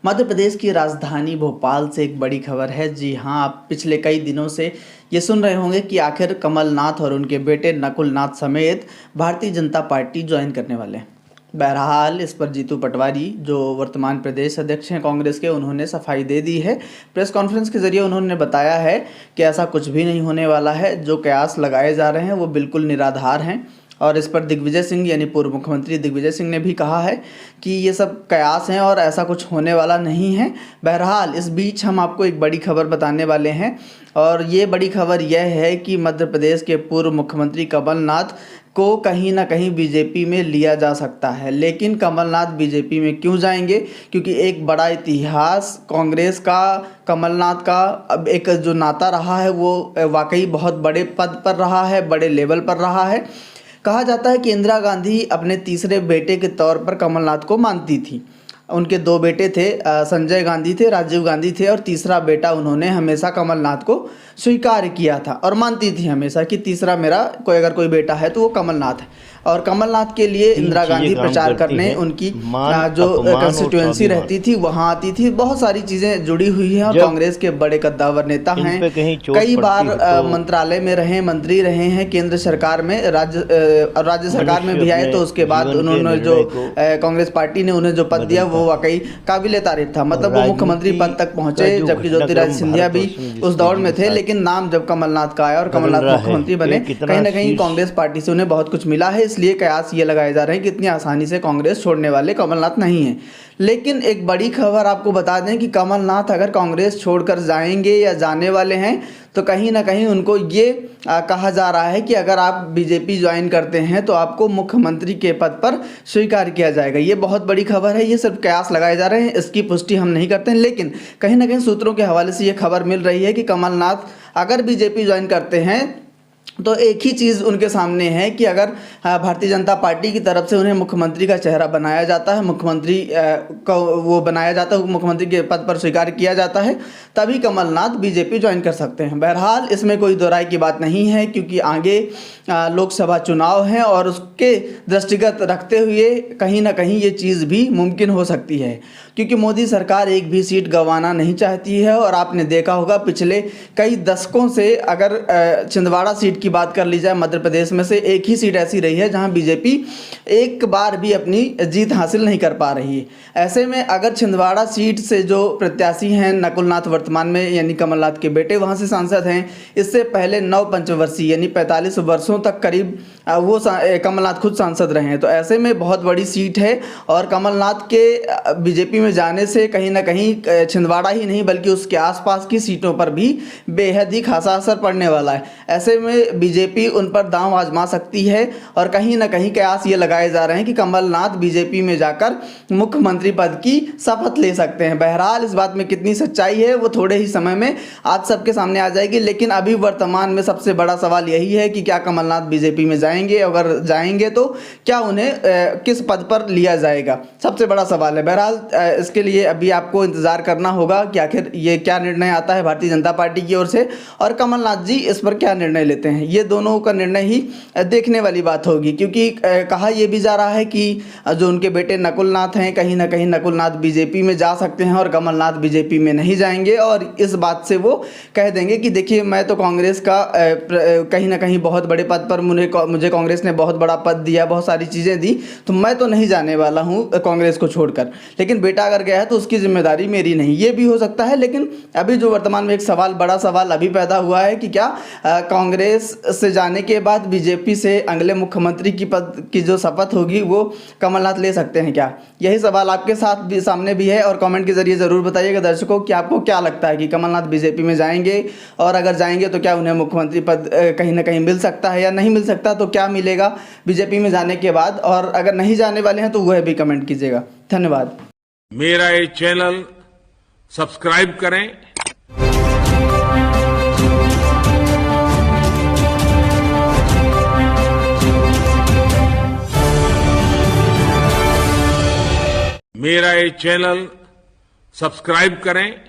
मध्य प्रदेश की राजधानी भोपाल से एक बड़ी खबर है। जी हां, आप पिछले कई दिनों से ये सुन रहे होंगे कि आखिर कमलनाथ और उनके बेटे नकुलनाथ समेत भारतीय जनता पार्टी ज्वाइन करने वाले हैं। बहरहाल इस पर जीतू पटवारी, जो वर्तमान प्रदेश अध्यक्ष हैं कांग्रेस के, उन्होंने सफाई दे दी है। प्रेस कॉन्फ्रेंस के जरिए उन्होंने बताया है कि ऐसा कुछ भी नहीं होने वाला है। जो कयास लगाए जा रहे हैं वो बिल्कुल निराधार हैं। और इस पर दिग्विजय सिंह यानी पूर्व मुख्यमंत्री दिग्विजय सिंह ने भी कहा है कि ये सब कयास हैं और ऐसा कुछ होने वाला नहीं है। बहरहाल इस बीच हम आपको एक बड़ी खबर बताने वाले हैं, और ये बड़ी खबर यह है कि मध्य प्रदेश के पूर्व मुख्यमंत्री कमलनाथ को कहीं ना कहीं बीजेपी में लिया जा सकता है। लेकिन कमलनाथ बीजेपी में क्यों जाएंगे? क्योंकि एक बड़ा इतिहास कांग्रेस का, कमलनाथ का अब एक जो नाता रहा है वो वाकई बहुत बड़े पद पर रहा है, बड़े लेवल पर रहा है। कहा जाता है कि इंदिरा गांधी अपने तीसरे बेटे के तौर पर कमलनाथ को मानती थी। उनके दो बेटे थे, संजय गांधी थे, राजीव गांधी थे, और तीसरा बेटा उन्होंने हमेशा कमलनाथ को स्वीकार किया था और मानती थी हमेशा कि तीसरा मेरा अगर कोई बेटा है तो वो कमलनाथ है। और कमलनाथ के लिए इंदिरा गांधी प्रचार करने उनकी जो कंस्टिट्यूएंसी रहती थी वहाँ आती थी। बहुत सारी चीज़ें जुड़ी हुई हैं और कांग्रेस के बड़े कद्दावर नेता हैं। कई बार मंत्रालय में रहे, मंत्री रहे हैं, केंद्र सरकार में, राज्य सरकार में भी आए। तो उसके बाद उन्होंने जो कांग्रेस पार्टी ने उन्हें जो पद दिया वो वाकई काबिले तारीफ था। मतलब वो मुख्यमंत्री पद तक पहुंचे, जबकि ज्योतिरादित्य सिंधिया भी उस दौड़ में थे। लेकिन नाम जब कमलनाथ का आया और कमलनाथ मुख्यमंत्री बने, कहीं ना कहीं कांग्रेस पार्टी से उन्हें बहुत कुछ मिला है। इसलिए कयास ये लगाए जा रहे हैं कि इतनी आसानी से कांग्रेस छोड़ने वाले कमलनाथ नहीं हैं। लेकिन एक बड़ी खबर आपको बता दें कि कमलनाथ अगर कांग्रेस छोड़कर जाएंगे या जाने वाले हैं तो कहीं ना कहीं उनको ये कहा जा रहा है कि अगर आप बीजेपी ज्वाइन करते हैं तो आपको मुख्यमंत्री के पद पर स्वीकार किया जाएगा। ये बहुत बड़ी खबर है। ये सिर्फ कयास लगाए जा रहे हैं, इसकी पुष्टि हम नहीं करते हैं। लेकिन कहीं ना कहीं सूत्रों के हवाले से ये खबर मिल रही है कि कमलनाथ अगर बीजेपी ज्वाइन करते हैं तो एक ही चीज़ उनके सामने है कि अगर भारतीय जनता पार्टी की तरफ से उन्हें मुख्यमंत्री का चेहरा बनाया जाता है, मुख्यमंत्री को वो बनाया जाता है, मुख्यमंत्री के पद पर स्वीकार किया जाता है, तभी कमलनाथ बीजेपी ज्वाइन कर सकते हैं। बहरहाल इसमें कोई दो राय की बात नहीं है, क्योंकि आगे लोकसभा चुनाव हैं और उसके दृष्टिगत रखते हुए कहीं ना कहीं ये चीज़ भी मुमकिन हो सकती है, क्योंकि मोदी सरकार एक भी सीट गंवाना नहीं चाहती है। और आपने देखा होगा पिछले कई दशकों से, अगर छिंदवाड़ा सीट की बात कर ली जाए, मध्य प्रदेश में से एक ही सीट ऐसी रही है जहां बीजेपी एक बार भी अपनी जीत हासिल नहीं कर पा रही है। ऐसे में अगर छिंदवाड़ा सीट से जो प्रत्याशी हैं नकुलनाथ, वर्तमान में यानी कमलनाथ के बेटे वहां से सांसद हैं, इससे पहले 9 पंचवर्षीय यानी 45 वर्षों तक करीब वो कमलनाथ खुद सांसद रहे हैं। तो ऐसे में बहुत बड़ी सीट है और कमलनाथ के बीजेपी में जाने से कहीं ना कहीं छिंदवाड़ा ही नहीं बल्कि उसके आसपास की सीटों पर भी बेहद ही खासा असर पड़ने वाला है। ऐसे में बीजेपी उन पर दांव आजमा सकती है और कहीं ना कहीं कयास ये लगाए जा रहे हैं कि कमलनाथ बीजेपी में जाकर मुख्यमंत्री पद की शपथ ले सकते हैं। बहरहाल इस बात में कितनी सच्चाई है वो थोड़े ही समय में आज सबके सामने आ जाएगी। लेकिन अभी वर्तमान में सबसे बड़ा सवाल यही है कि क्या कमलनाथ बीजेपी में जाएंगे, अगर जाएंगे तो क्या उन्हें किस पद पर लिया जाएगा, सबसे बड़ा सवाल है। बहरहाल इसके लिए अभी आपको इंतजार करना होगा कि आखिर ये क्या निर्णय आता है भारतीय जनता पार्टी की ओर से और कमलनाथ जी इस पर क्या निर्णय लेते हैं। ये दोनों का निर्णय ही देखने वाली बात होगी, क्योंकि कहा यह भी जा रहा है कि जो उनके बेटे नकुलनाथ हैं, कहीं ना कहीं नकुलनाथ बीजेपी में जा सकते हैं और कमलनाथ बीजेपी में नहीं जाएंगे। और इस बात से वो कह देंगे कि देखिए, मैं तो कांग्रेस का कहीं ना कहीं बहुत बड़े पद पर, मुझे कांग्रेस ने बहुत बड़ा पद दिया, बहुत सारी चीज़ें दी, तो मैं तो नहीं जाने वाला हूँ कांग्रेस को छोड़कर। लेकिन बेटा अगर गया है तो उसकी जिम्मेदारी मेरी नहीं, ये भी हो सकता है। लेकिन अभी जो वर्तमान में एक सवाल, बड़ा सवाल अभी पैदा हुआ है कि क्या कांग्रेस से जाने के बाद बीजेपी से अगले मुख्यमंत्री की पद की जो शपथ होगी वो कमलनाथ ले सकते हैं क्या? यही सवाल आपके साथ भी सामने भी है और कमेंट के जरिए ज़रूर बताइएगा दर्शकों कि आपको क्या लगता है कि कमलनाथ बीजेपी में जाएंगे, और अगर जाएंगे तो क्या उन्हें मुख्यमंत्री पद कहीं ना कहीं मिल सकता है या नहीं मिल सकता, तो क्या मिलेगा बीजेपी में जाने के बाद, और अगर नहीं जाने वाले हैं तो वह भी कमेंट कीजिएगा। धन्यवाद। मेरा ये चैनल सब्सक्राइब करें, मेरा ये चैनल सब्सक्राइब करें।